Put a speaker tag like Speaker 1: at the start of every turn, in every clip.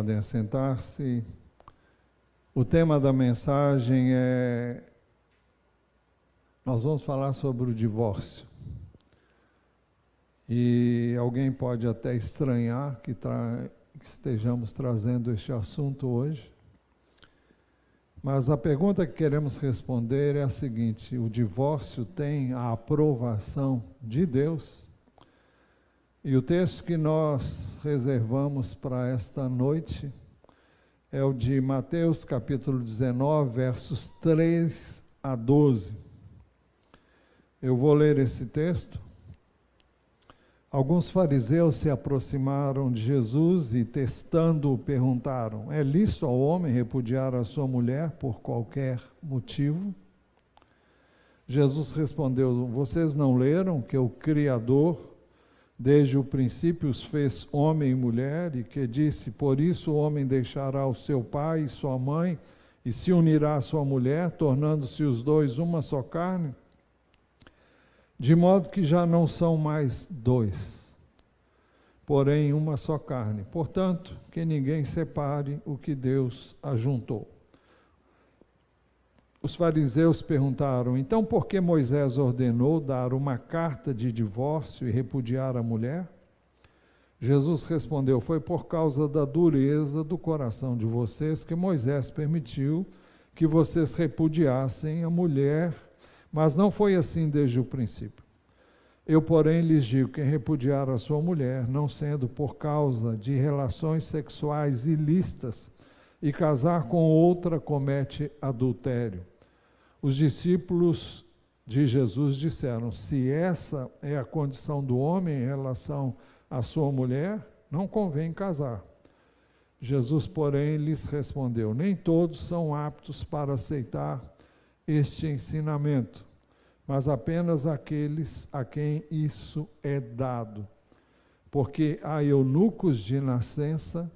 Speaker 1: podem assentar-se. O tema da mensagem nós vamos falar sobre o divórcio. E alguém pode até estranhar que estejamos trazendo este assunto hoje. Mas a pergunta que queremos responder é a seguinte: o divórcio tem a aprovação de Deus? E o texto que nós reservamos para esta noite é o de Mateus capítulo 19, versos 3 a 12. Eu vou ler esse texto. Alguns fariseus se aproximaram de Jesus e, testando-o, perguntaram: é lícito ao homem repudiar a sua mulher por qualquer motivo? Jesus respondeu: vocês não leram que o Criador, desde o princípio, os fez homem e mulher, e que disse: por isso o homem deixará o seu pai e sua mãe, e se unirá à sua mulher, tornando-se os dois uma só carne? De modo que já não são mais dois, porém uma só carne. Portanto, que ninguém separe o que Deus ajuntou. Os fariseus perguntaram: então por que Moisés ordenou dar uma carta de divórcio e repudiar a mulher? Jesus respondeu: foi por causa da dureza do coração de vocês que Moisés permitiu que vocês repudiassem a mulher, mas não foi assim desde o princípio. Eu, porém, lhes digo: quem repudiar a sua mulher, não sendo por causa de relações sexuais ilícitas, e casar com outra, comete adultério. Os discípulos de Jesus disseram: se essa é a condição do homem em relação à sua mulher, não convém casar. Jesus, porém, lhes respondeu: nem todos são aptos para aceitar este ensinamento, mas apenas aqueles a quem isso é dado. Porque há eunucos de nascença,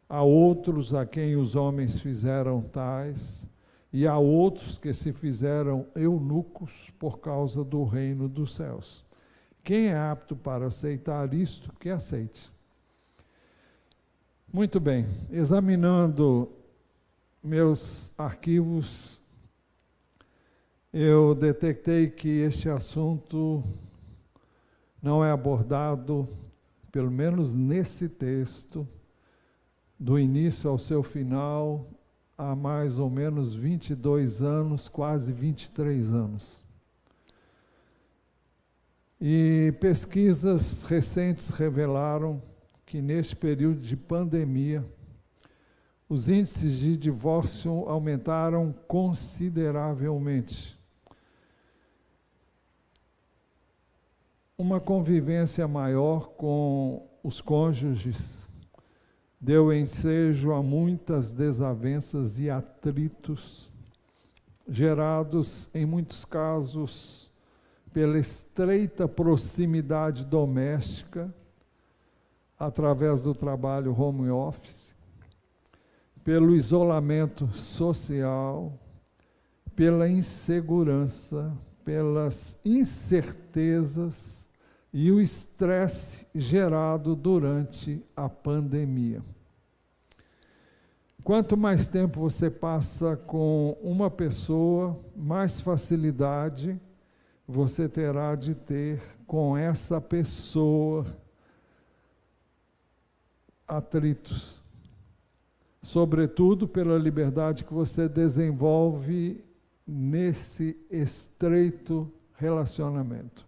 Speaker 1: há outros a quem os homens fizeram tais, e há outros que se fizeram eunucos por causa do reino dos céus. Quem é apto para aceitar isto, que aceite. Muito bem, examinando meus arquivos, eu detectei que este assunto não é abordado, pelo menos nesse texto, do início ao seu final, há mais ou menos 22 anos, quase 23 anos. E pesquisas recentes revelaram que neste período de pandemia, os índices de divórcio aumentaram consideravelmente. Uma convivência maior com os cônjuges deu ensejo a muitas desavenças e atritos, gerados, em muitos casos, pela estreita proximidade doméstica, através do trabalho home office, pelo isolamento social, pela insegurança, pelas incertezas e o estresse gerado durante a pandemia. Quanto mais tempo você passa com uma pessoa, mais facilidade você terá de ter com essa pessoa atritos, sobretudo pela liberdade que você desenvolve nesse estreito relacionamento.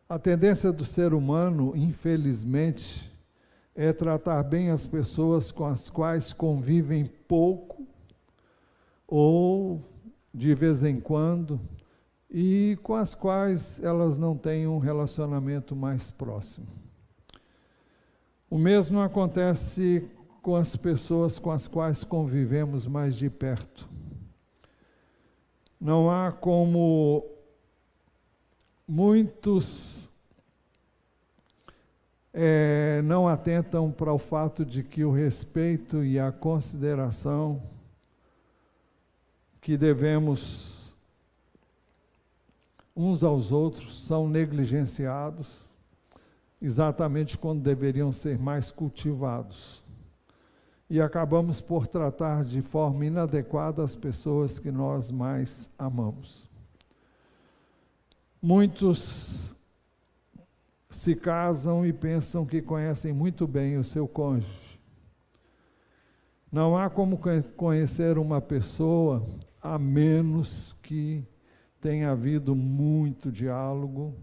Speaker 1: A tendência do ser humano, infelizmente, é tratar bem as pessoas com as quais convivem pouco ou de vez em quando e com as quais elas não têm um relacionamento mais próximo. O mesmo acontece com as pessoas com as quais convivemos mais de perto. Não há como muitos não atentam para o fato de que o respeito e a consideração que devemos uns aos outros são negligenciados, exatamente quando deveriam ser mais cultivados. e acabamos por tratar de forma inadequada as pessoas que nós mais amamos. Muitos se casam e pensam que conhecem muito bem o seu cônjuge. Não há como conhecer uma pessoa a menos que tenha havido muito diálogo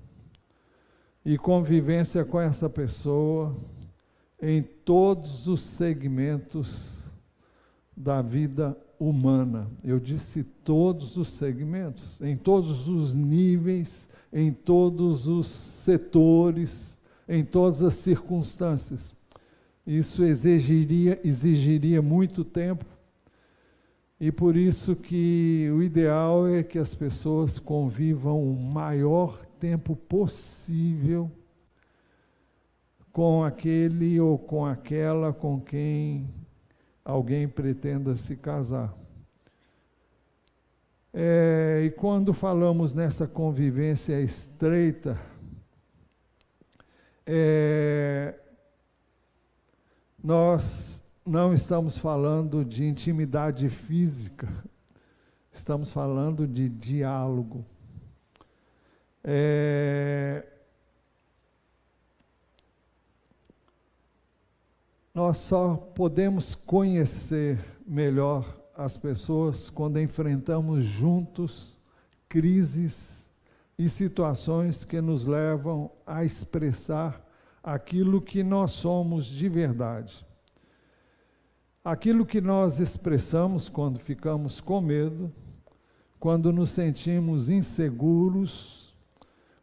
Speaker 1: e convivência com essa pessoa em todos os segmentos da vida humana. Eu disse todos os segmentos, em todos os níveis, em todos os setores, em todas as circunstâncias. Isso exigiria muito tempo, e por isso que o ideal é que as pessoas convivam o maior tempo possível com aquele ou com aquela com quem alguém pretenda se casar. E quando falamos nessa convivência estreita, nós não estamos falando de intimidade física, estamos falando de diálogo. Nós só podemos conhecer melhor as pessoas quando enfrentamos juntos crises e situações que nos levam a expressar aquilo que nós somos de verdade. Aquilo que nós expressamos quando ficamos com medo, quando nos sentimos inseguros,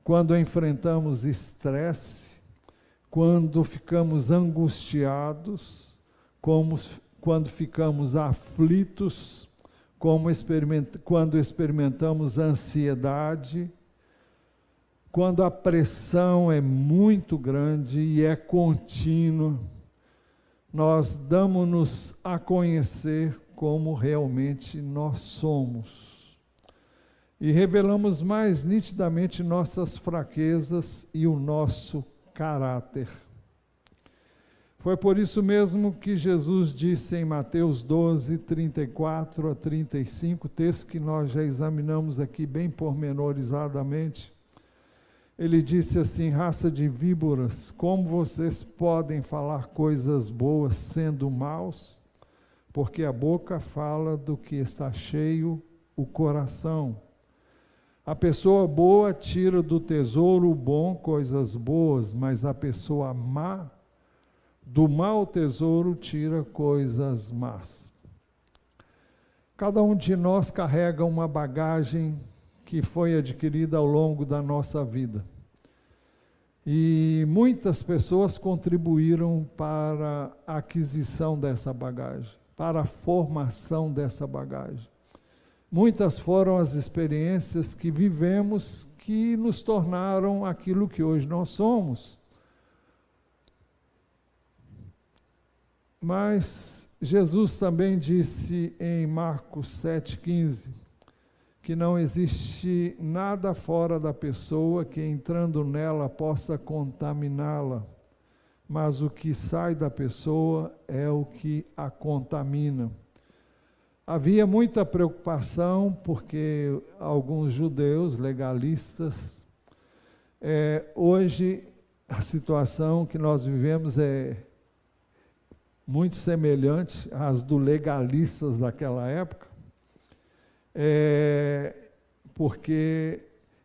Speaker 1: quando enfrentamos estresse, quando ficamos angustiados, quando ficamos aflitos, quando experimentamos ansiedade, quando a pressão é muito grande e é contínua, nós damos-nos a conhecer como realmente nós somos. E revelamos mais nitidamente nossas fraquezas e o nosso caráter. Foi por isso mesmo que Jesus disse em Mateus 12, 34 a 35, texto que nós já examinamos aqui bem pormenorizadamente. Ele disse assim: raça de víboras, como vocês podem falar coisas boas sendo maus? Porque a boca fala do que está cheio o coração. A pessoa boa tira do tesouro bom coisas boas, mas a pessoa má, do mau tesouro tira coisas más. Cada um de nós carrega uma bagagem que foi adquirida ao longo da nossa vida. E muitas pessoas contribuíram para a aquisição dessa bagagem, para a formação dessa bagagem. Muitas foram as experiências que vivemos que nos tornaram aquilo que hoje nós somos. Mas Jesus também disse em Marcos 7,15, que não existe nada fora da pessoa que entrando nela possa contaminá-la, mas o que sai da pessoa é o que a contamina. Havia muita preocupação porque alguns judeus legalistas, hoje a situação que nós vivemos é muito semelhante às do legalistas daquela época, porque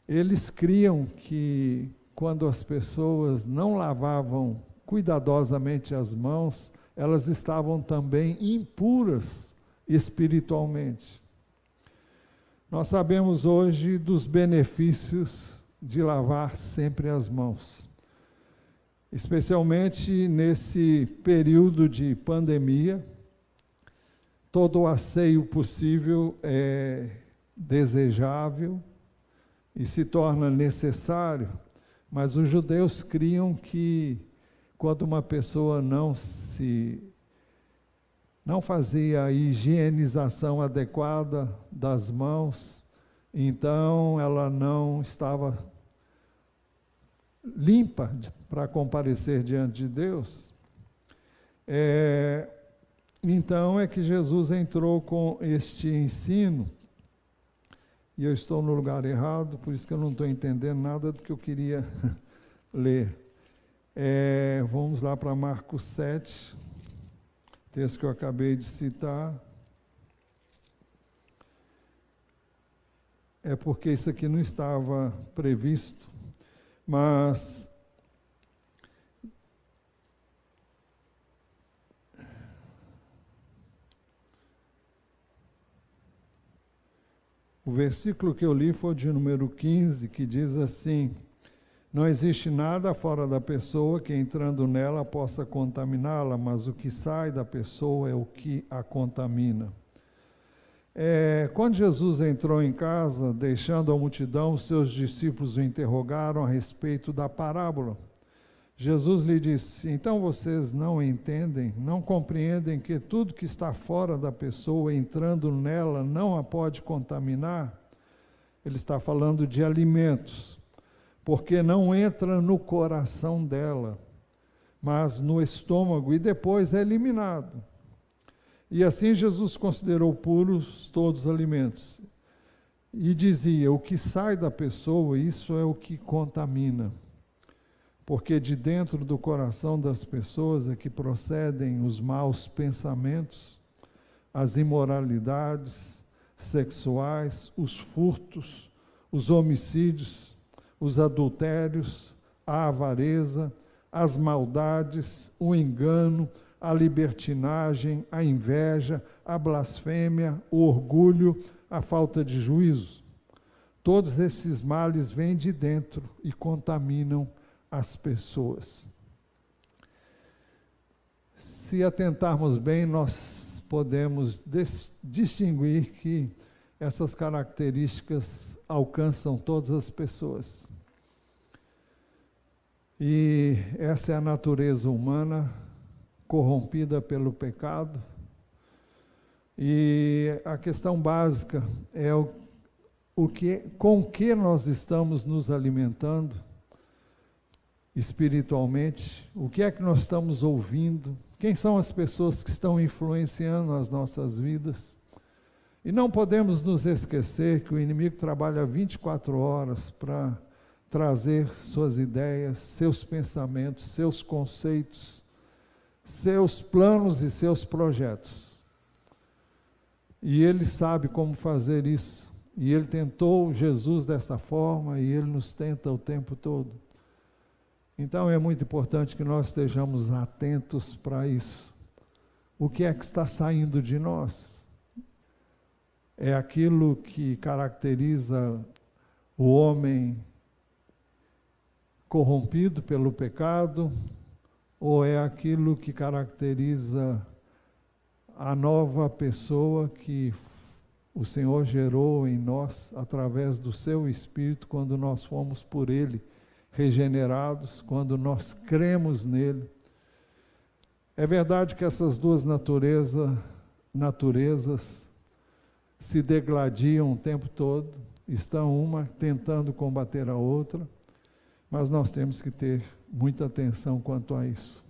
Speaker 1: eles criam que quando as pessoas não lavavam cuidadosamente as mãos, elas estavam também impuras espiritualmente. Nós sabemos hoje dos benefícios de lavar sempre as mãos, especialmente nesse período de pandemia. Todo o asseio possível é desejável e se torna necessário, mas os judeus criam que quando uma pessoa não fazia a higienização adequada das mãos, então ela não estava limpa para comparecer diante de Deus. então é que Jesus entrou com este ensino, e eu estou no lugar errado, por isso que eu não estou entendendo nada do que eu queria ler. Vamos lá para Marcos 7, texto que eu acabei de citar. É porque isso aqui não estava previsto, mas o versículo que eu li foi de número 15, que diz assim: não existe nada fora da pessoa que entrando nela possa contaminá-la, mas o que sai da pessoa é o que a contamina. Quando Jesus entrou em casa, deixando a multidão, os seus discípulos o interrogaram a respeito da parábola. Jesus lhe disse: então vocês não entendem, não compreendem que tudo que está fora da pessoa, entrando nela, não a pode contaminar? Ele está falando de alimentos, porque não entra no coração dela, mas no estômago e depois é eliminado. E assim Jesus considerou puros todos os alimentos. E dizia: o que sai da pessoa, isso é o que contamina. Porque de dentro do coração das pessoas é que procedem os maus pensamentos, as imoralidades sexuais, os furtos, os homicídios, os adultérios, a avareza, as maldades, o engano, a libertinagem, a inveja, a blasfêmia, o orgulho, a falta de juízo. Todos esses males vêm de dentro e contaminam as pessoas. Se atentarmos bem, nós podemos distinguir que essas características alcançam todas as pessoas. E essa é a natureza humana, corrompida pelo pecado, e a questão básica é com que nós estamos nos alimentando espiritualmente, o que é que nós estamos ouvindo, quem são as pessoas que estão influenciando as nossas vidas. E não podemos nos esquecer que o inimigo trabalha 24 horas para trazer suas ideias, seus pensamentos, seus conceitos, seus planos e seus projetos. E ele sabe como fazer isso. E ele tentou Jesus dessa forma e ele nos tenta o tempo todo. Então é muito importante que nós estejamos atentos para isso. O que é que está saindo de nós? É aquilo que caracteriza o homem corrompido pelo pecado, ou é aquilo que caracteriza a nova pessoa que o Senhor gerou em nós através do seu Espírito, quando nós fomos por Ele regenerados, quando nós cremos nele? É verdade que essas duas naturezas se degladiam o tempo todo, estão uma tentando combater a outra, mas nós temos que ter muita atenção quanto a isso.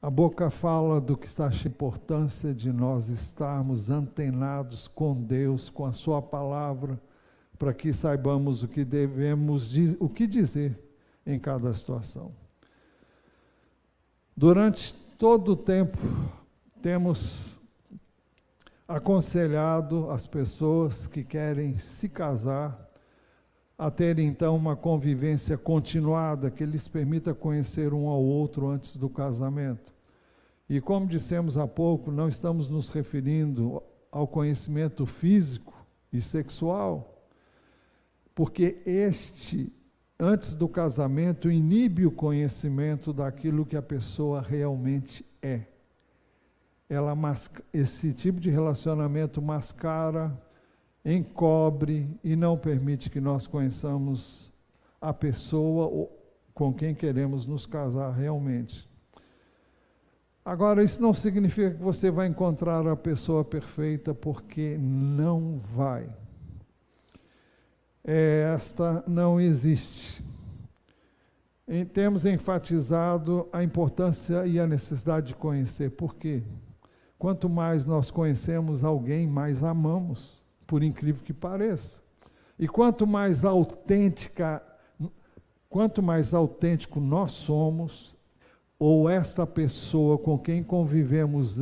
Speaker 1: A boca fala do que está cheio de importância de nós estarmos antenados com Deus, com a sua palavra, para que saibamos o que devemos, o que dizer em cada situação. Durante todo o tempo, temos aconselhado as pessoas que querem se casar a ter então uma convivência continuada que lhes permita conhecer um ao outro antes do casamento. E como dissemos há pouco, não estamos nos referindo ao conhecimento físico e sexual, porque antes do casamento, inibe o conhecimento daquilo que a pessoa realmente é. Esse tipo de relacionamento mascara, encobre e não permite que nós conheçamos a pessoa com quem queremos nos casar realmente. Agora, isso não significa que você vai encontrar a pessoa perfeita, porque não vai. Esta não existe. temos enfatizado a importância e a necessidade de conhecer. Por quê? Quanto mais nós conhecemos alguém, mais amamos, por incrível que pareça. E quanto mais autêntico nós somos, ou esta pessoa com quem convivemos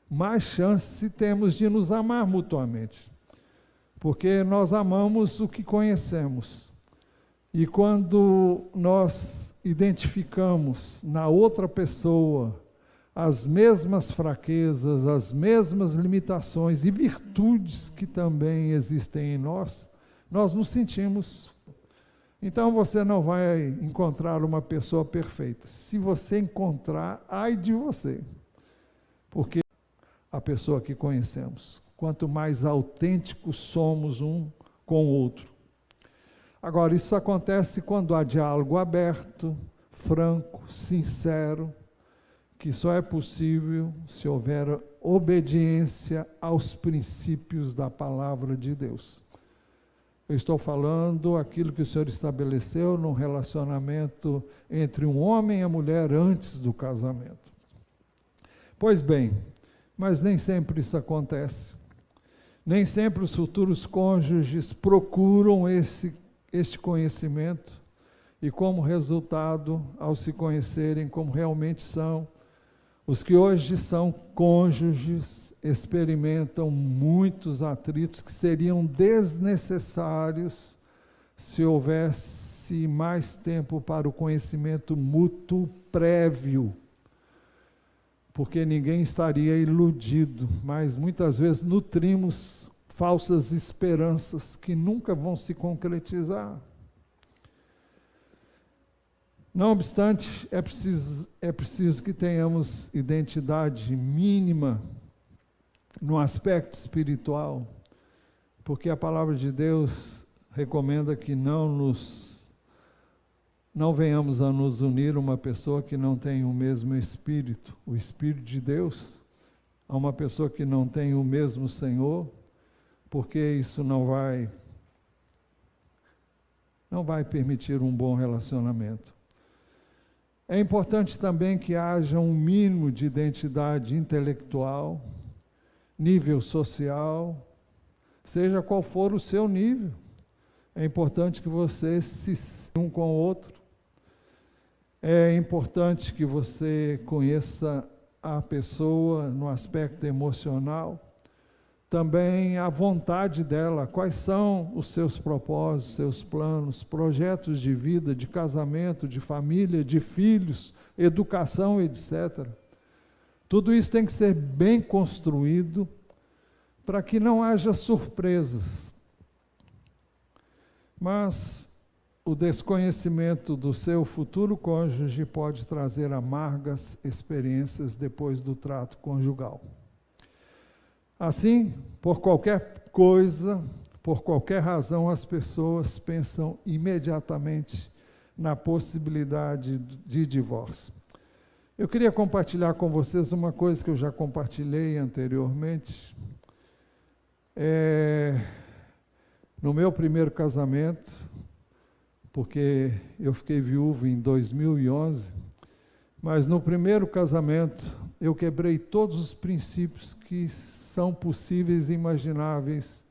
Speaker 1: mais chance temos de nos amar mutuamente. Porque nós amamos o que conhecemos. E quando nós identificamos na outra pessoa as mesmas fraquezas, as mesmas limitações e virtudes que também existem em nós, nós nos sentimos. Então você não vai encontrar uma pessoa perfeita. Se você encontrar, ai de você. Porque a pessoa que conhecemos, quanto mais autênticos somos um com o outro. Agora, isso acontece quando há diálogo aberto, franco, sincero, que só é possível se houver obediência aos princípios da palavra de Deus. Eu estou falando aquilo que o Senhor estabeleceu num relacionamento entre um homem e a mulher antes do casamento. Pois bem, mas nem sempre isso acontece. Nem sempre os futuros cônjuges procuram este conhecimento e, como resultado, ao se conhecerem como realmente são, os que hoje são cônjuges experimentam muitos atritos que seriam desnecessários se houvesse mais tempo para o conhecimento mútuo prévio, porque ninguém estaria iludido, mas muitas vezes nutrimos falsas esperanças que nunca vão se concretizar. Não obstante, é preciso que tenhamos identidade mínima no aspecto espiritual, porque a palavra de Deus recomenda que não venhamos a nos unir a uma pessoa que não tem o mesmo Espírito, o Espírito de Deus, a uma pessoa que não tem o mesmo Senhor, porque isso não vai permitir um bom relacionamento. É importante também que haja um mínimo de identidade intelectual, nível social, seja qual for o seu nível. É importante que você se um com o outro. É importante que você conheça a pessoa no aspecto emocional. Também a vontade dela, quais são os seus propósitos, seus planos, projetos de vida, de casamento, de família, de filhos, educação, etc. Tudo isso tem que ser bem construído para que não haja surpresas. Mas o desconhecimento do seu futuro cônjuge pode trazer amargas experiências depois do trato conjugal. Assim, por qualquer coisa, por qualquer razão, as pessoas pensam imediatamente na possibilidade de divórcio. Eu queria compartilhar com vocês uma coisa que eu já compartilhei anteriormente. No meu primeiro casamento, porque eu fiquei viúvo em 2011, mas no primeiro casamento eu quebrei todos os princípios que são possíveis e imagináveis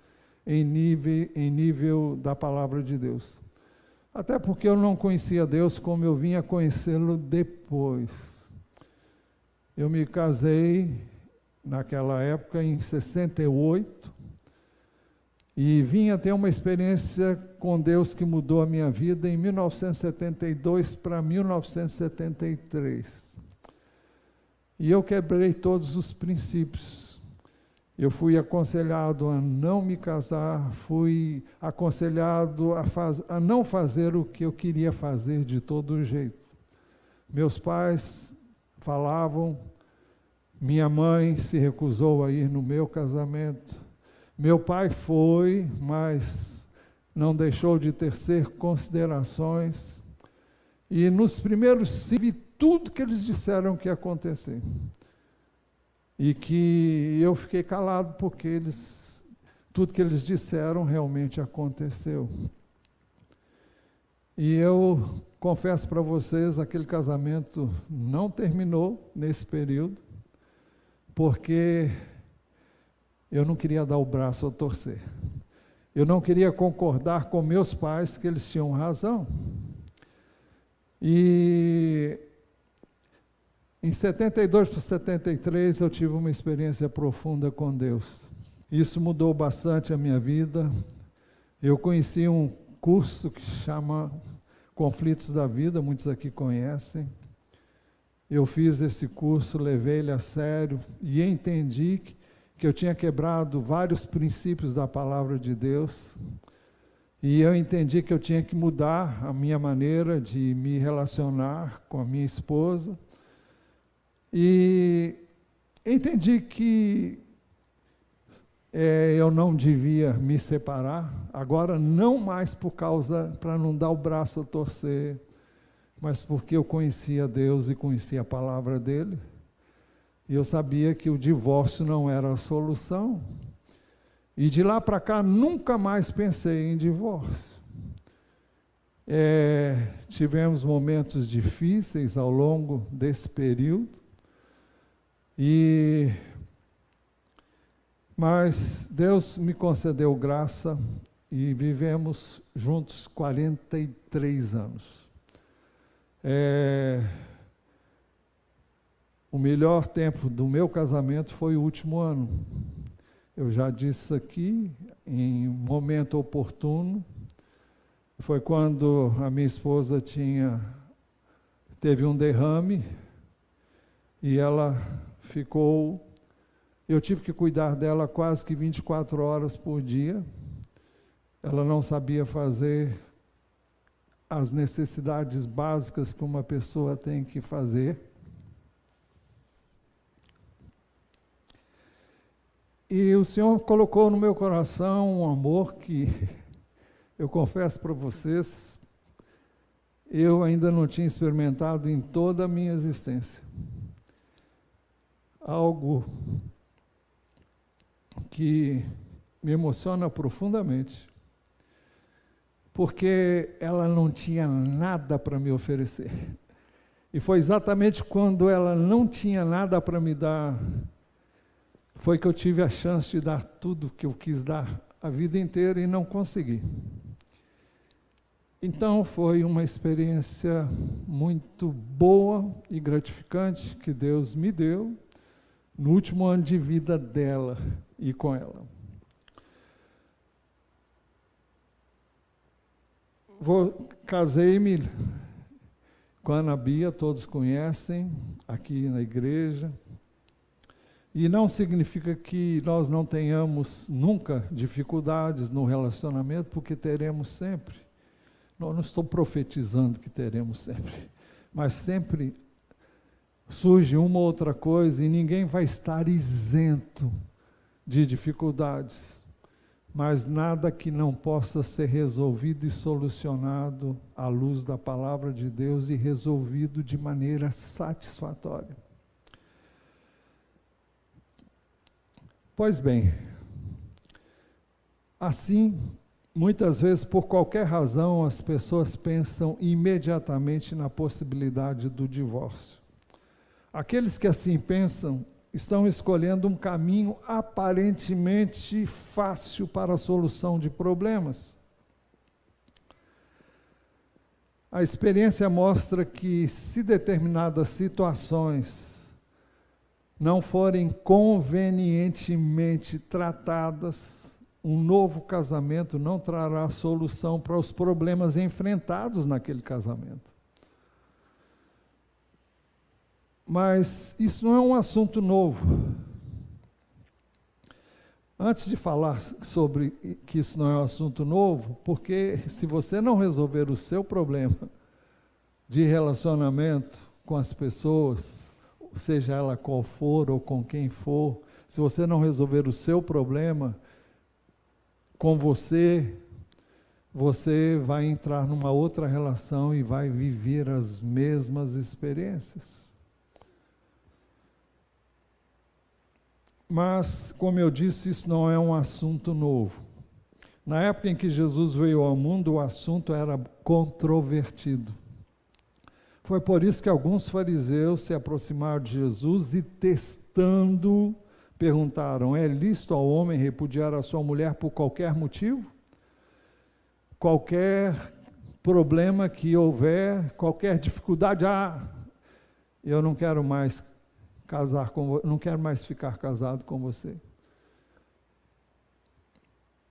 Speaker 1: em nível da palavra de Deus. Até porque eu não conhecia Deus como eu vinha conhecê-lo depois. Eu me casei naquela época em 68 e vinha ter uma experiência com Deus que mudou a minha vida em 1972 para 1973. E eu quebrei todos os princípios. Eu fui aconselhado a não me casar, fui aconselhado a não fazer o que eu queria fazer de todo jeito. Meus pais falavam, minha mãe se recusou a ir no meu casamento. Meu pai foi, mas não deixou de tecer considerações. E nos primeiros vi tudo que eles disseram que ia acontecer. E que eu fiquei calado porque tudo que eles disseram realmente aconteceu. E eu confesso para vocês, aquele casamento não terminou nesse período, porque eu não queria dar o braço a torcer. Eu não queria concordar com meus pais que eles tinham razão. E em 72 para 73 eu tive uma experiência profunda com Deus. Isso mudou bastante a minha vida. Eu conheci um curso que chama Conflitos da Vida, muitos aqui conhecem. Eu fiz esse curso, levei ele a sério e entendi que eu tinha quebrado vários princípios da palavra de Deus. E eu entendi que eu tinha que mudar a minha maneira de me relacionar com a minha esposa. E entendi que eu não devia me separar, agora não mais para não dar o braço a torcer, mas porque eu conhecia Deus e conhecia a palavra dele, e eu sabia que o divórcio não era a solução, e de lá para cá nunca mais pensei em divórcio. Tivemos momentos difíceis ao longo desse período, mas Deus me concedeu graça e vivemos juntos 43 anos. O melhor tempo do meu casamento foi o último ano. Eu já disse isso aqui, em um momento oportuno. Foi quando a minha esposa teve um derrame e ela ficou... Eu tive que cuidar dela quase que 24 horas por dia. Ela não sabia fazer as necessidades básicas que uma pessoa tem que fazer. E o Senhor colocou no meu coração um amor que, eu confesso para vocês, eu ainda não tinha experimentado em toda a minha existência. Algo que me emociona profundamente, porque ela não tinha nada para me oferecer. E foi exatamente quando ela não tinha nada para me dar, foi que eu tive a chance de dar tudo que eu quis dar a vida inteira e não consegui. Então foi uma experiência muito boa e gratificante que Deus me deu no último ano de vida dela e com ela. Casei-me com a Ana Bia, todos conhecem, aqui na igreja. E não significa que nós não tenhamos nunca dificuldades no relacionamento, porque teremos sempre. Não estou profetizando que teremos sempre, mas sempre surge uma ou outra coisa e ninguém vai estar isento de dificuldades. Mas nada que não possa ser resolvido e solucionado à luz da palavra de Deus e resolvido de maneira satisfatória. Pois bem, assim, muitas vezes, por qualquer razão, as pessoas pensam imediatamente na possibilidade do divórcio. Aqueles que assim pensam estão escolhendo um caminho aparentemente fácil para a solução de problemas. A experiência mostra que, se determinadas situações não forem convenientemente tratadas, um novo casamento não trará solução para os problemas enfrentados naquele casamento. Mas isso não é um assunto novo. Antes de falar sobre que isso não é um assunto novo, porque se você não resolver o seu problema de relacionamento com as pessoas, seja ela qual for ou com quem for, se você não resolver o seu problema com você, você vai entrar numa outra relação e vai viver as mesmas experiências. Mas, como eu disse, isso não é um assunto novo. Na época em que Jesus veio ao mundo, o assunto era controvertido. Foi por isso que alguns fariseus se aproximaram de Jesus e, testando, perguntaram: é lícito ao homem repudiar a sua mulher por qualquer motivo? Qualquer problema que houver, qualquer dificuldade, eu não quero mais casar com você, não quero mais ficar casado com você.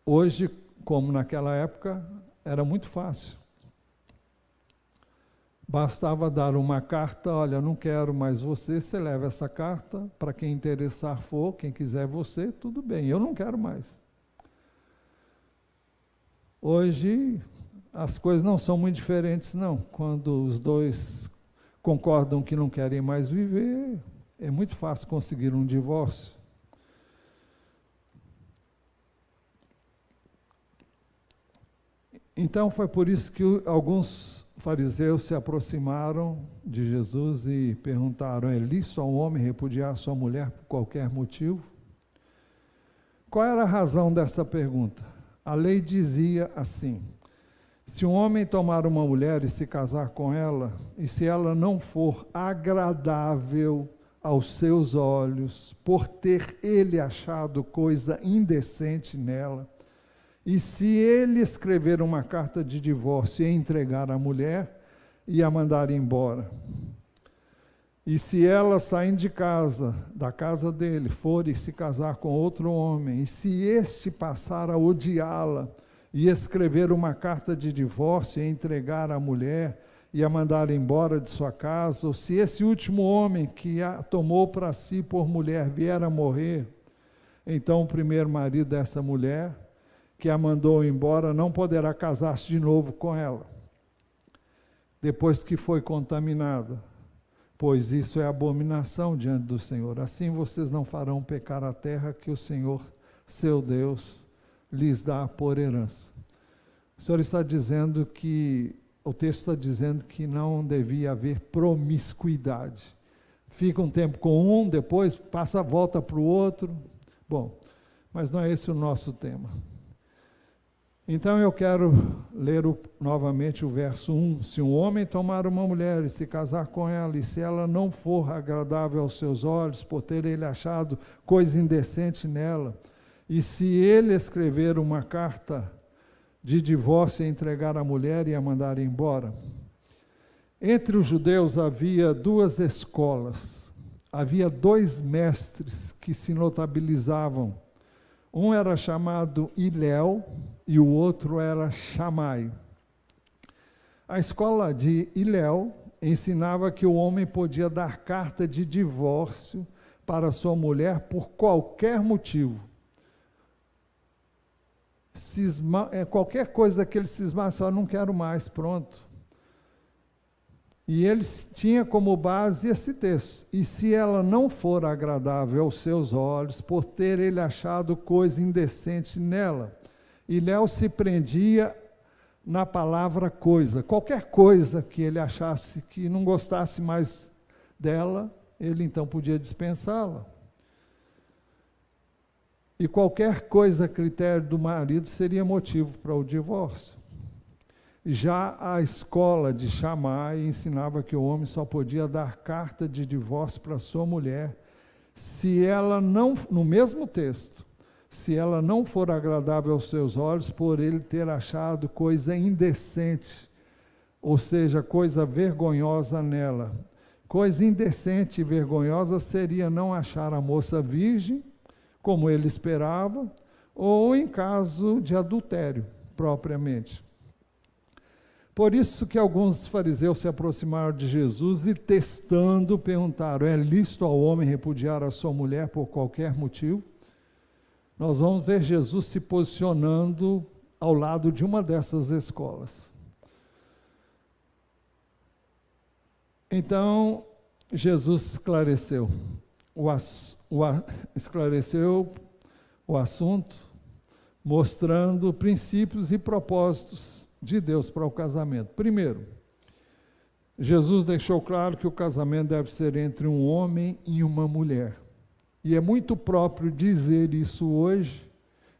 Speaker 1: Hoje, como naquela época, era muito fácil. Bastava dar uma carta: olha, não quero mais você leva essa carta, para quem interessar for, quem quiser você, tudo bem, eu não quero mais. Hoje, as coisas não são muito diferentes, não. Quando os dois concordam que não querem mais viver, é muito fácil conseguir um divórcio. Então, foi por isso que alguns fariseus se aproximaram de Jesus e perguntaram: é lícito ao homem repudiar sua mulher por qualquer motivo? Qual era a razão dessa pergunta? A lei dizia assim: se um homem tomar uma mulher e se casar com ela, e se ela não for agradável aos seus olhos, por ter ele achado coisa indecente nela, e se ele escrever uma carta de divórcio e entregar à mulher e a mandar embora, e se ela saindo de casa, da casa dele, for e se casar com outro homem, e se este passar a odiá-la e escrever uma carta de divórcio e entregar à mulher e a mandar embora de sua casa, ou se esse último homem que a tomou para si por mulher vier a morrer, então o primeiro marido dessa mulher, que a mandou embora, não poderá casar-se de novo com ela, depois que foi contaminada, pois isso é abominação diante do Senhor. Assim vocês não farão pecar a terra que o Senhor, seu Deus, lhes dá por herança. O Senhor está dizendo que, o texto está dizendo que não devia haver promiscuidade. Fica um tempo com um, depois passa a volta para o outro. Bom, mas não é esse o nosso tema. Então eu quero ler novamente o verso 1. Se um homem tomar uma mulher e se casar com ela, e se ela não for agradável aos seus olhos, por ter ele achado coisa indecente nela, e se ele escrever uma carta de divórcio e entregar à mulher e a mandar embora. Entre os judeus havia duas escolas, havia dois mestres que se notabilizavam. Um era chamado Hilel e o outro era Shammai. A escola de Hilel ensinava que o homem podia dar carta de divórcio para sua mulher por qualquer motivo. Qualquer coisa que ele cismasse: eu não quero mais, pronto. E ele tinha como base esse texto: e se ela não for agradável aos seus olhos, por ter ele achado coisa indecente nela. E Léo se prendia na palavra coisa. Qualquer coisa que ele achasse que não gostasse mais dela, ele então podia dispensá-la. E qualquer coisa a critério do marido seria motivo para o divórcio. Já a escola de Shammai ensinava que o homem só podia dar carta de divórcio para sua mulher se ela não, no mesmo texto, se ela não for agradável aos seus olhos, por ele ter achado coisa indecente, ou seja, coisa vergonhosa nela. Coisa indecente e vergonhosa seria não achar a moça virgem, como ele esperava, ou em caso de adultério, propriamente. Por isso que alguns fariseus se aproximaram de Jesus e, testando, perguntaram: é lícito ao homem repudiar a sua mulher por qualquer motivo? Nós vamos ver Jesus se posicionando ao lado de uma dessas escolas. Então, Jesus esclareceu o assunto, mostrando princípios e propósitos de Deus para o casamento. Primeiro, Jesus deixou claro que o casamento deve ser entre um homem e uma mulher. E é muito próprio dizer isso hoje,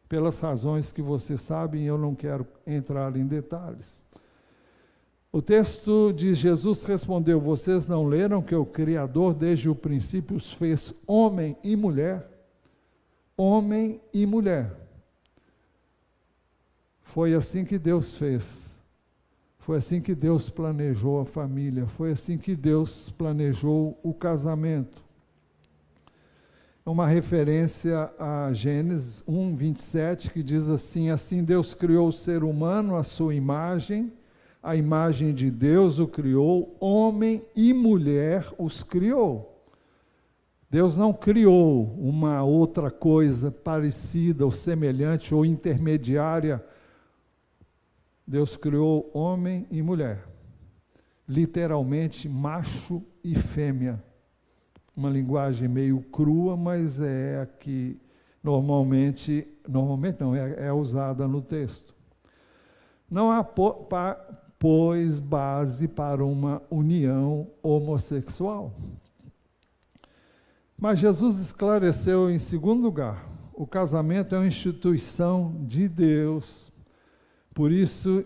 Speaker 1: pelas razões que vocês sabem, eu não quero entrar em detalhes. O texto diz: Jesus respondeu: vocês não leram que o Criador desde o princípio os fez homem e mulher? Homem e mulher. Foi assim que Deus fez. Foi assim que Deus planejou a família. Foi assim que Deus planejou o casamento. É uma referência a Gênesis 1, 27, que diz assim: assim Deus criou o ser humano à sua imagem, a imagem de Deus o criou, homem e mulher os criou. Deus não criou uma outra coisa parecida ou semelhante ou intermediária. Deus criou homem e mulher, literalmente macho e fêmea. Uma linguagem meio crua, mas é a que normalmente não, é usada no texto. Não há, pois, base para uma união homossexual. Mas Jesus esclareceu em segundo lugar: o casamento é uma instituição de Deus. Por isso,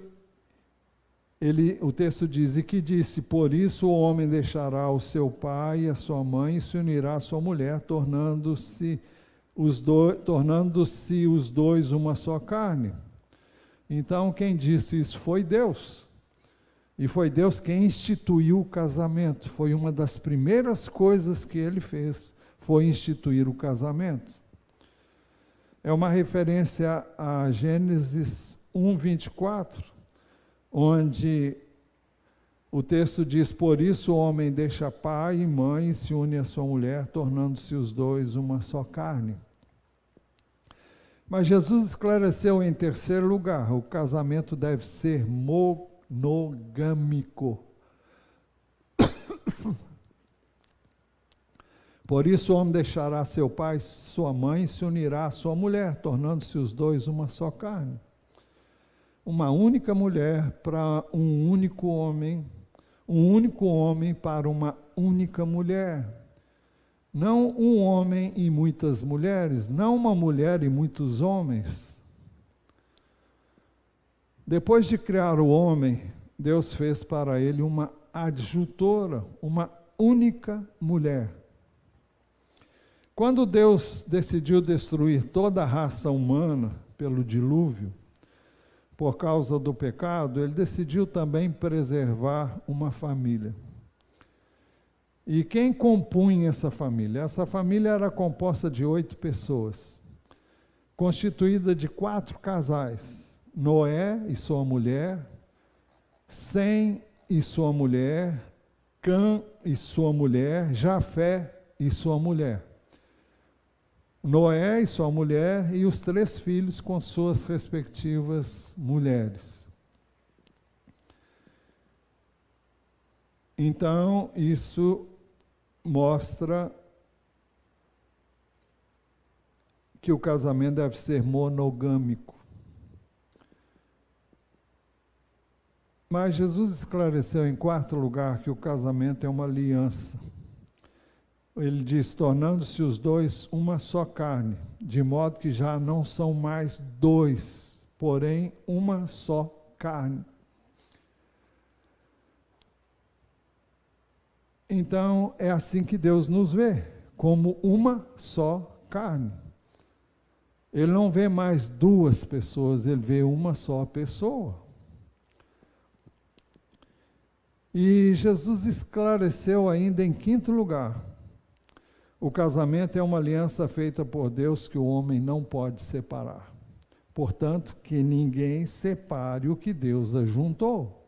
Speaker 1: o texto diz: e que disse, por isso o homem deixará o seu pai e a sua mãe e se unirá à sua mulher, tornando-se os dois uma só carne. Então, quem disse isso foi Deus. E foi Deus quem instituiu o casamento. Foi uma das primeiras coisas que ele fez, foi instituir o casamento. É uma referência a Gênesis 1, 24, onde o texto diz: por isso o homem deixa pai e mãe e se une à sua mulher, tornando-se os dois uma só carne. Mas Jesus esclareceu em terceiro lugar: o casamento deve ser monogâmico. Por isso o homem deixará seu pai e sua mãe e se unirá à sua mulher, tornando-se os dois uma só carne. Uma única mulher para um único homem para uma única mulher. Não um homem e muitas mulheres, não uma mulher e muitos homens. Depois de criar o homem, Deus fez para ele uma adjutora, uma única mulher. Quando Deus decidiu destruir toda a raça humana pelo dilúvio, por causa do pecado, ele decidiu também preservar uma família. E quem compunha essa família? Essa família era composta de 8 pessoas, constituída de 4 casais: Noé e sua mulher, Sem e sua mulher, Cã e sua mulher, Jafé e sua mulher. Noé e sua mulher e os 3 filhos com suas respectivas mulheres. Então, isso mostra que o casamento deve ser monogâmico. Mas Jesus esclareceu em quarto lugar que o casamento é uma aliança. Ele diz: tornando-se os dois uma só carne, de modo que já não são mais 2, porém uma só carne. Então, é assim que Deus nos vê, como uma só carne. Ele não vê mais 2 pessoas, ele vê uma só pessoa. E Jesus esclareceu ainda em quinto lugar: o casamento é uma aliança feita por Deus que o homem não pode separar. Portanto, que ninguém separe o que Deus ajuntou.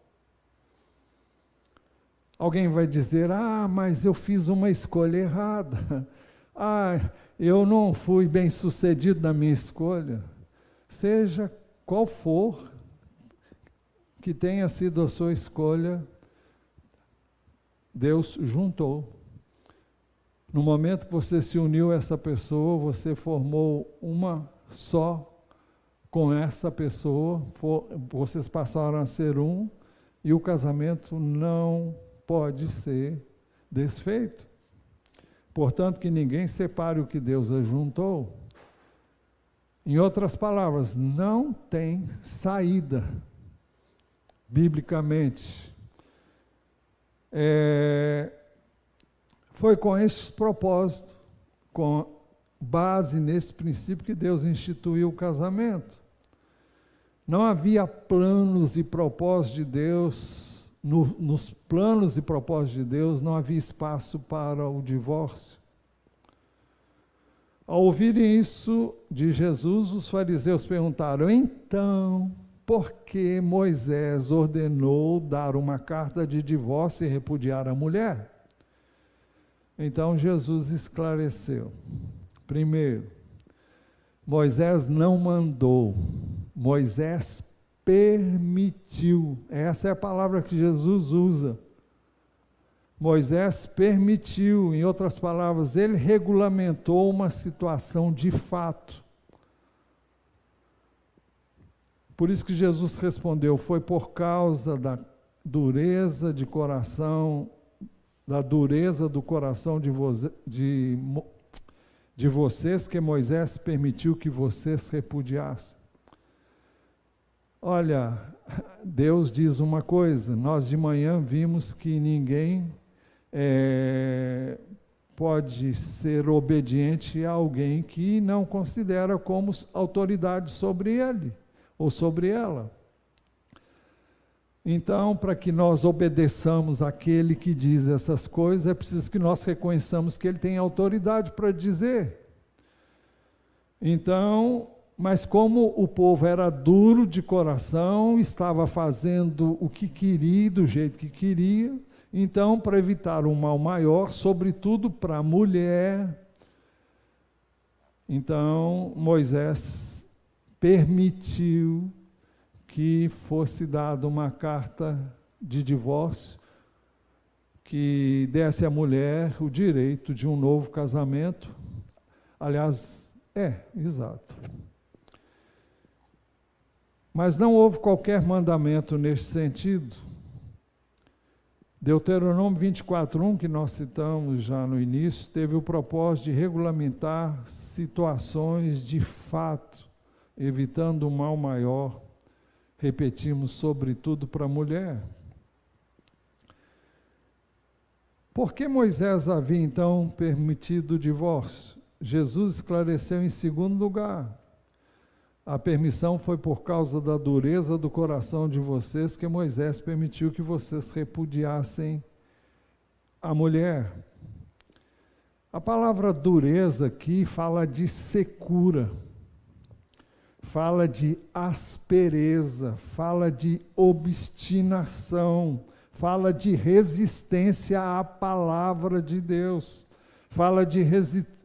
Speaker 1: Alguém vai dizer: mas eu fiz uma escolha errada. Eu não fui bem sucedido na minha escolha. Seja qual for que tenha sido a sua escolha, Deus juntou. No momento que você se uniu a essa pessoa, você formou uma só com essa pessoa, vocês passaram a ser um, e o casamento não pode ser desfeito. Portanto, que ninguém separe o que Deus ajuntou. Em outras palavras, não tem saída, biblicamente. Foi com esse propósito, com base nesse princípio que Deus instituiu o casamento. Não havia planos e propósitos de Deus, nos planos e propósitos de Deus não havia espaço para o divórcio. Ao ouvirem isso de Jesus, os fariseus perguntaram: então, por que Moisés ordenou dar uma carta de divórcio e repudiar a mulher? Então Jesus esclareceu. Primeiro, Moisés não mandou, Moisés permitiu. Essa é a palavra que Jesus usa. Moisés permitiu, em outras palavras, ele regulamentou uma situação de fato. Por isso que Jesus respondeu: foi por causa da dureza de coração, da dureza do coração de vocês que Moisés permitiu que vocês repudiassem. Olha, Deus diz uma coisa: nós de manhã vimos que ninguém pode ser obediente a alguém que não considera como autoridade sobre ele ou sobre ela. Então, para que nós obedeçamos àquele que diz essas coisas, é preciso que nós reconheçamos que ele tem autoridade para dizer. Então, mas como o povo era duro de coração, estava fazendo o que queria, do jeito que queria, então, para evitar um mal maior, sobretudo para a mulher, então Moisés permitiu que fosse dada uma carta de divórcio, que desse à mulher o direito de um novo casamento. Aliás, exato. Mas não houve qualquer mandamento nesse sentido. Deuteronômio 24:1, que nós citamos já no início, teve o propósito de regulamentar situações de fato, evitando um mal maior. Repetimos, sobretudo para a mulher. Por que Moisés havia então permitido o divórcio? Jesus esclareceu em segundo lugar. A permissão foi por causa da dureza do coração de vocês que Moisés permitiu que vocês repudiassem a mulher. A palavra dureza aqui fala de secura, fala de aspereza, fala de obstinação, fala de resistência à palavra de Deus, fala de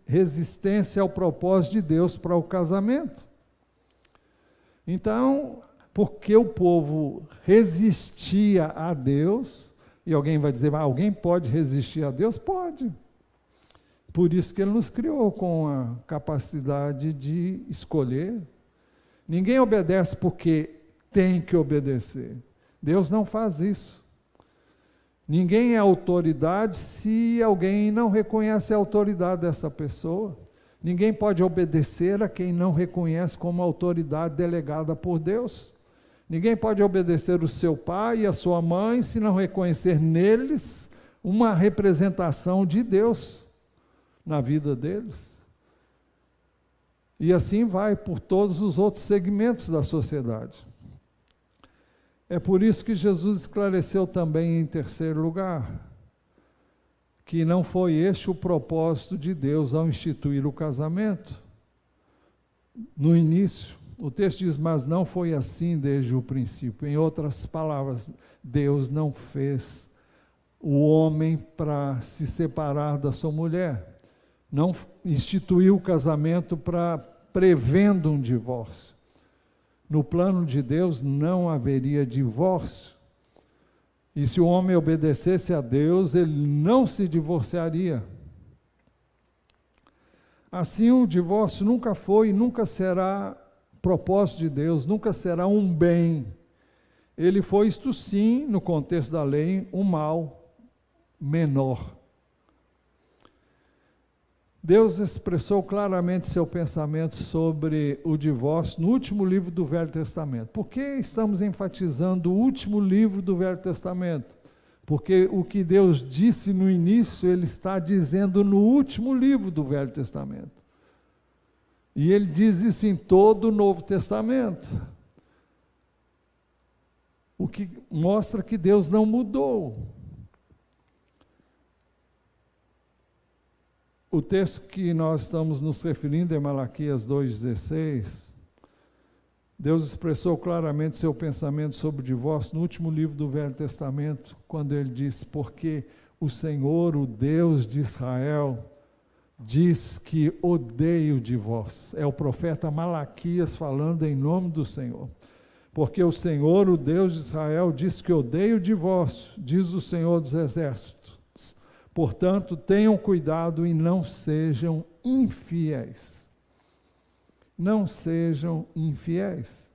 Speaker 1: resistência ao propósito de Deus para o casamento. Então, porque o povo resistia a Deus, e alguém vai dizer: alguém pode resistir a Deus? Pode. Por isso que Ele nos criou com a capacidade de escolher. Ninguém obedece porque tem que obedecer. Deus não faz isso. Ninguém é autoridade se alguém não reconhece a autoridade dessa pessoa. Ninguém pode obedecer a quem não reconhece como autoridade delegada por Deus. Ninguém pode obedecer o seu pai e a sua mãe se não reconhecer neles uma representação de Deus na vida deles. E assim vai por todos os outros segmentos da sociedade. É por isso que Jesus esclareceu também em terceiro lugar, que não foi este o propósito de Deus ao instituir o casamento. No início, o texto diz: mas não foi assim desde o princípio. Em outras palavras, Deus não fez o homem para se separar da sua mulher. Não instituiu o casamento prevendo um divórcio. No plano de Deus não haveria divórcio. E se o homem obedecesse a Deus, ele não se divorciaria. Assim, o divórcio nunca foi e nunca será propósito de Deus, nunca será um bem. Ele foi, isto sim, no contexto da lei, um mal menor. Deus expressou claramente seu pensamento sobre o divórcio no último livro do Velho Testamento. Por que estamos enfatizando o último livro do Velho Testamento? Porque o que Deus disse no início, Ele está dizendo no último livro do Velho Testamento. E Ele diz isso em todo o Novo Testamento. O que mostra que Deus não mudou. O texto que nós estamos nos referindo é Malaquias 2,16. Deus expressou claramente seu pensamento sobre o divórcio no último livro do Velho Testamento, quando ele disse: porque o Senhor, o Deus de Israel, diz que odeia o divórcio. É o profeta Malaquias falando em nome do Senhor. Porque o Senhor, o Deus de Israel, diz que odeia o divórcio, diz o Senhor dos Exércitos. Portanto, tenham cuidado e não sejam infiéis. Não sejam infiéis.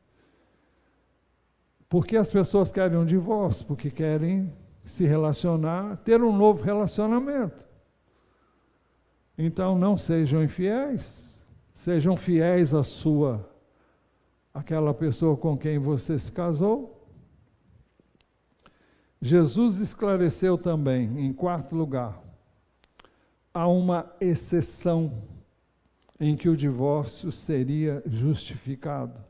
Speaker 1: Porque as pessoas querem um divórcio? Porque querem se relacionar, ter um novo relacionamento. Então, não sejam infiéis. Sejam fiéis àquela pessoa com quem você se casou. Jesus esclareceu também, em quarto lugar, há uma exceção em que o divórcio seria justificado.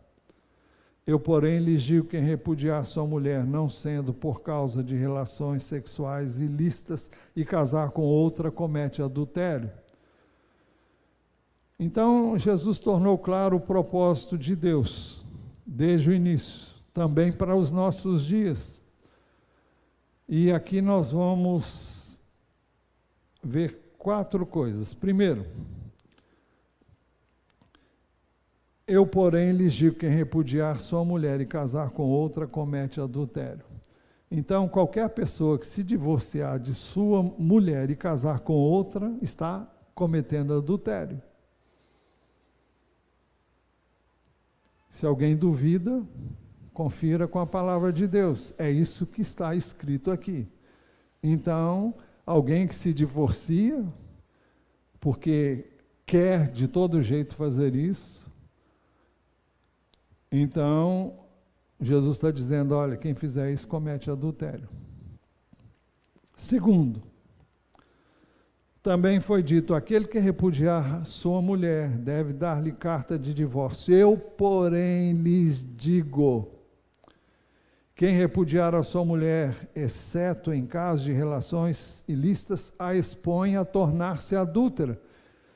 Speaker 1: Eu, porém, lhes digo: quem repudiar sua mulher, não sendo por causa de relações sexuais ilícitas, e casar com outra, comete adultério. Então, Jesus tornou claro o propósito de Deus, desde o início, também para os nossos dias. E aqui nós vamos ver 4 coisas. Primeiro, eu, porém, lhes digo: quem repudiar sua mulher e casar com outra, comete adultério. Então, qualquer pessoa que se divorciar de sua mulher e casar com outra, está cometendo adultério. Se alguém duvida, confira com a palavra de Deus. É isso que está escrito aqui. Então, alguém que se divorcia, porque quer de todo jeito fazer isso, então, Jesus está dizendo: olha, quem fizer isso comete adultério. Segundo, também foi dito: aquele que repudiar sua mulher deve dar-lhe carta de divórcio. Eu, porém, lhes digo: quem repudiar a sua mulher, exceto em caso de relações ilícitas, a expõe a tornar-se adúltera.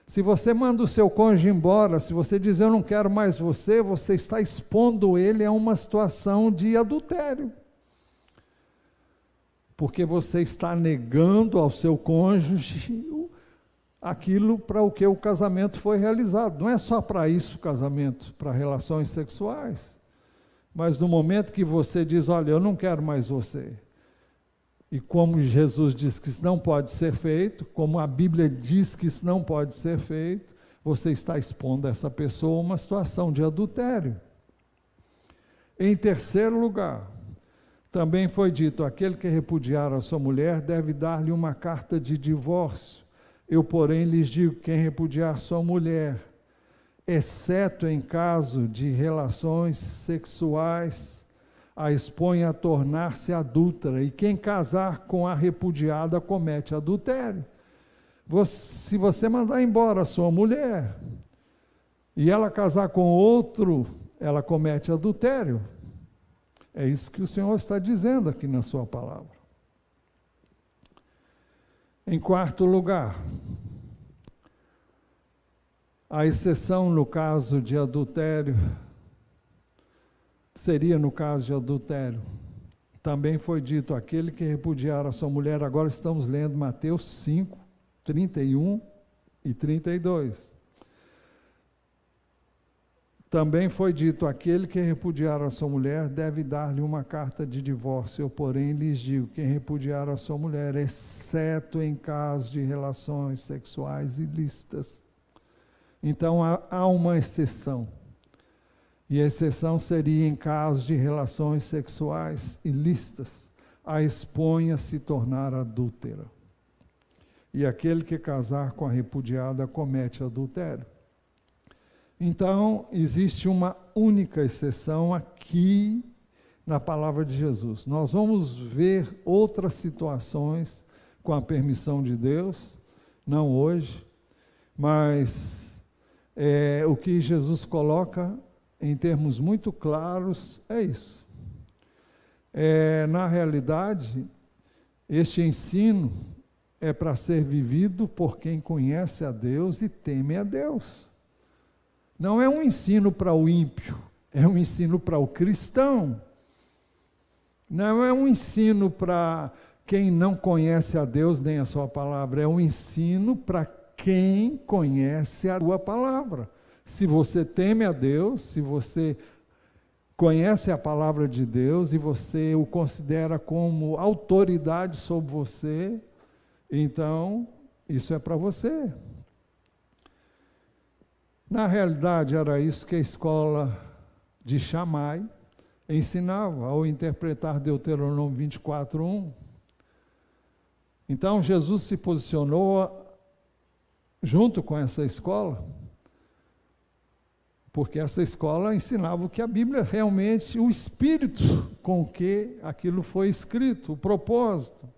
Speaker 1: Se você manda o seu cônjuge embora, se você diz: eu não quero mais você, você está expondo ele a uma situação de adultério. Porque você está negando ao seu cônjuge aquilo para o que o casamento foi realizado. Não é só para isso o casamento, para relações sexuais. Mas no momento que você diz: olha, eu não quero mais você, e como Jesus diz que isso não pode ser feito, como a Bíblia diz que isso não pode ser feito, você está expondo essa pessoa a uma situação de adultério. Em terceiro lugar, também foi dito: aquele que repudiar a sua mulher deve dar-lhe uma carta de divórcio. Eu, porém, lhes digo: quem repudiar sua mulher, exceto em caso de relações sexuais, a expõe a tornar-se adúltera, e quem casar com a repudiada comete adultério. Se você mandar embora a sua mulher e ela casar com outro, ela comete adultério. É isso que o Senhor está dizendo aqui na sua palavra. Em quarto lugar, a exceção no caso de adultério seria no caso de adultério. Também foi dito: aquele que repudiar a sua mulher. Agora estamos lendo Mateus 5, 31 e 32. Também foi dito: aquele que repudiar a sua mulher deve dar-lhe uma carta de divórcio. Eu, porém, lhes digo: quem repudiar a sua mulher, exceto em caso de relações sexuais ilícitas. Então, há uma exceção. E a exceção seria em caso de relações sexuais ilícitas, a expõe a se tornar adúltera. E aquele que casar com a repudiada comete adultério. Então, existe uma única exceção aqui na palavra de Jesus. Nós vamos ver outras situações com a permissão de Deus, não hoje, mas o que Jesus coloca em termos muito claros é isso. Na realidade, este ensino é para ser vivido por quem conhece a Deus e teme a Deus. Não é um ensino para o ímpio, é um ensino para o cristão. Não é um ensino para quem não conhece a Deus nem a sua palavra, é um ensino para quem conhece a sua palavra. Se você teme a Deus, se você conhece a palavra de Deus e você o considera como autoridade sobre você, então isso é para você. Na realidade, era isso que a escola de Shammai ensinava ao interpretar Deuteronômio 24:1. Então, Jesus se posicionou junto com essa escola, porque essa escola ensinava o que a Bíblia realmente, o espírito com que aquilo foi escrito, o propósito.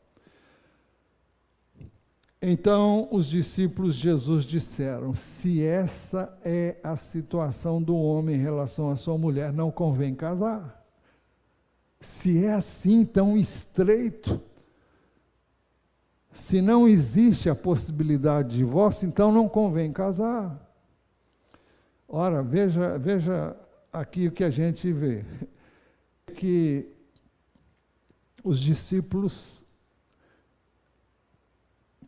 Speaker 1: Então, os discípulos de Jesus disseram: se essa é a situação do homem em relação à sua mulher, não convém casar. Se é assim tão estreito, se não existe a possibilidade de divórcio, então não convém casar. Ora, veja aqui o que a gente vê. Que os discípulos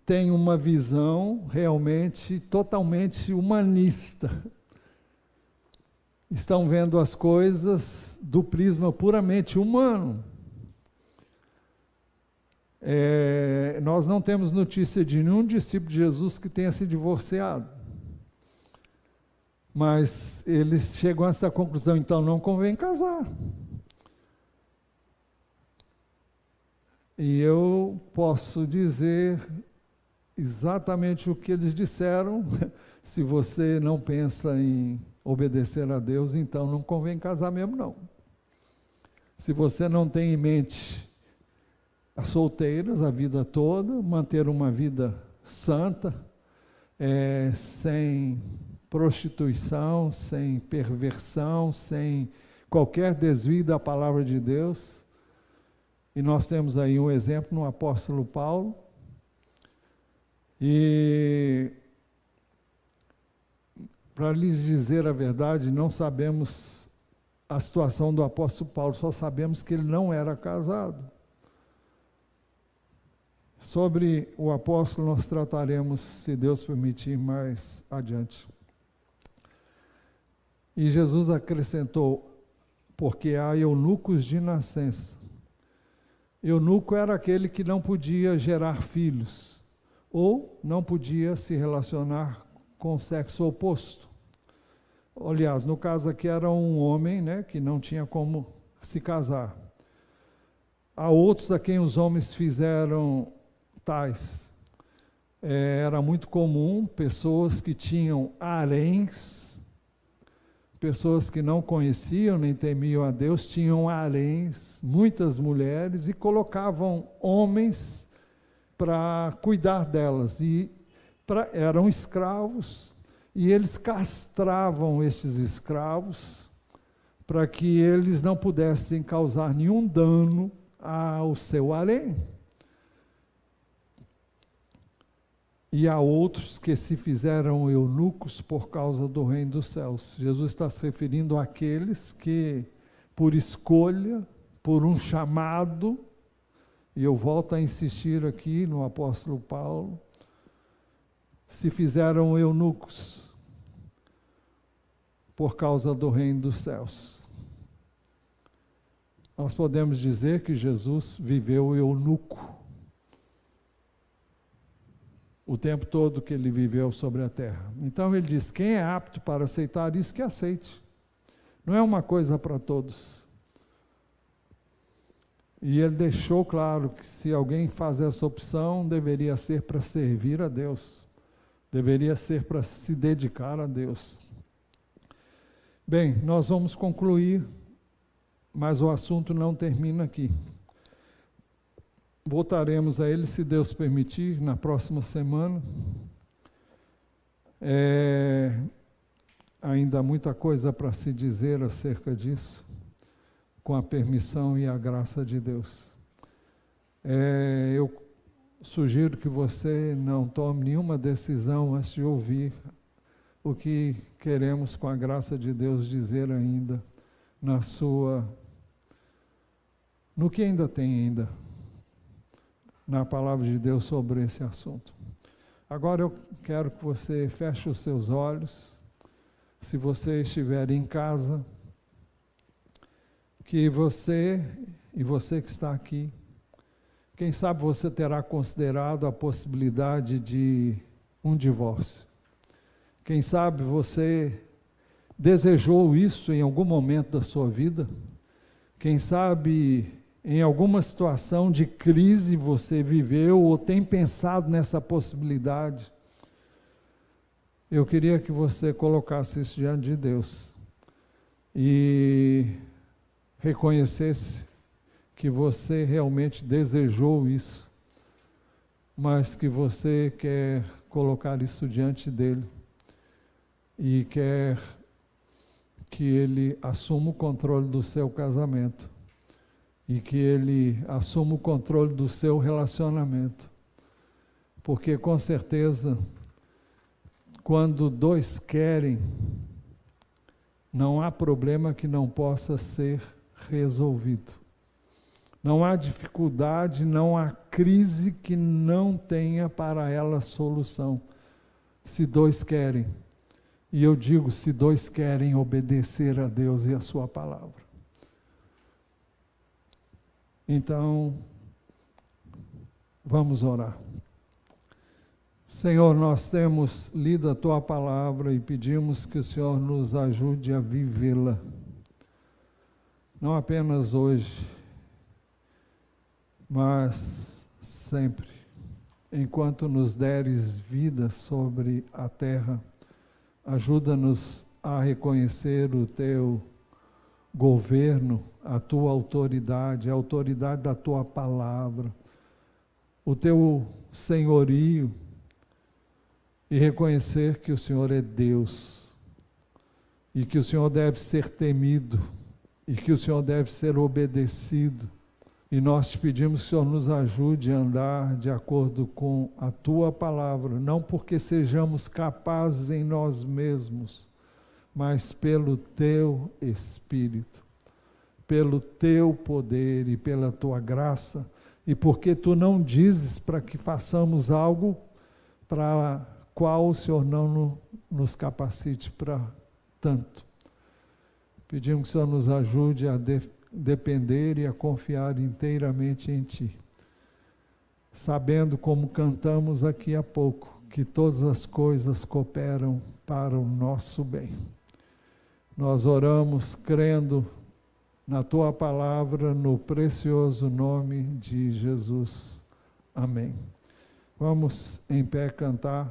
Speaker 1: têm uma visão realmente totalmente humanista. Estão vendo as coisas do prisma puramente humano. Nós não temos notícia de nenhum discípulo de Jesus que tenha se divorciado. Mas eles chegam a essa conclusão, então não convém casar. E eu posso dizer exatamente o que eles disseram. Se você não pensa em obedecer a Deus, então não convém casar mesmo, não. Se você não tem em mente as solteiras a vida toda, manter uma vida santa, sem prostituição, sem perversão, sem qualquer desvio da palavra de Deus. E nós temos aí um exemplo no apóstolo Paulo. E, para lhes dizer a verdade, não sabemos a situação do apóstolo Paulo, só sabemos que ele não era casado. Sobre o apóstolo nós trataremos, se Deus permitir, mais adiante. E Jesus acrescentou: porque há eunucos de nascença. Eunuco era aquele que não podia gerar filhos, ou não podia se relacionar com o sexo oposto. Aliás, no caso aqui era um homem, né, que não tinha como se casar. Há outros a quem os homens fizeram tais. Era muito comum pessoas que tinham haréns, pessoas que não conheciam nem temiam a Deus, tinham haréns, muitas mulheres, e colocavam homens para cuidar delas. Eram escravos, e eles castravam esses escravos para que eles não pudessem causar nenhum dano ao seu harém. E há outros que se fizeram eunucos por causa do reino dos céus. Jesus está se referindo àqueles que, por escolha, por um chamado, e eu volto a insistir aqui no apóstolo Paulo, se fizeram eunucos por causa do reino dos céus. Nós podemos dizer que Jesus viveu eunuco o tempo todo que ele viveu sobre a terra. Então ele diz: quem é apto para aceitar isso, que aceite. Não é uma coisa para todos. E ele deixou claro que se alguém faz essa opção, deveria ser para servir a Deus. Deveria ser para se dedicar a Deus. Bem, nós vamos concluir mas o assunto não termina aqui. Voltaremos a ele, se Deus permitir, na próxima semana. Ainda há muita coisa para se dizer acerca disso, com a permissão e a graça de Deus. Eu sugiro que você não tome nenhuma decisão antes de ouvir o que queremos, com a graça de Deus, dizer ainda no que ainda tem na palavra de Deus sobre esse assunto. Agora eu quero que você feche os seus olhos, se você estiver em casa, que você e você que está aqui, quem sabe você terá considerado a possibilidade de um divórcio. Quem sabe você desejou isso em algum momento da sua vida. Quem sabe em alguma situação de crise você viveu ou tem pensado nessa possibilidade. Eu queria que você colocasse isso diante de Deus e reconhecesse que você realmente desejou isso, mas que você quer colocar isso diante dele e quer que ele assuma o controle do seu casamento e que ele assuma o controle do seu relacionamento. Porque com certeza, quando dois querem, não há problema que não possa ser resolvido. Não há dificuldade, não há crise que não tenha para ela solução, se dois querem. E eu digo, se dois querem obedecer a Deus e a sua palavra. Então, vamos orar. Senhor, nós temos lido a tua palavra e pedimos que o Senhor nos ajude a vivê-la. Não apenas hoje, mas sempre, enquanto nos deres vida sobre a terra. Ajuda-nos a reconhecer o teu governo, a tua autoridade, a autoridade da tua palavra, o teu senhorio, e reconhecer que o Senhor é Deus, e que o Senhor deve ser temido, e que o Senhor deve ser obedecido. E nós te pedimos que o Senhor nos ajude a andar de acordo com a tua palavra, não porque sejamos capazes em nós mesmos, mas pelo teu Espírito, pelo teu poder e pela tua graça, e porque tu não dizes para que façamos algo para qual o Senhor não nos capacite para tanto. Pedimos que o Senhor nos ajude a depender e a confiar inteiramente em Ti, sabendo, como cantamos aqui há pouco, que todas as coisas cooperam para o nosso bem. Nós oramos crendo na Tua palavra, no precioso nome de Jesus. Amém. Vamos em pé cantar.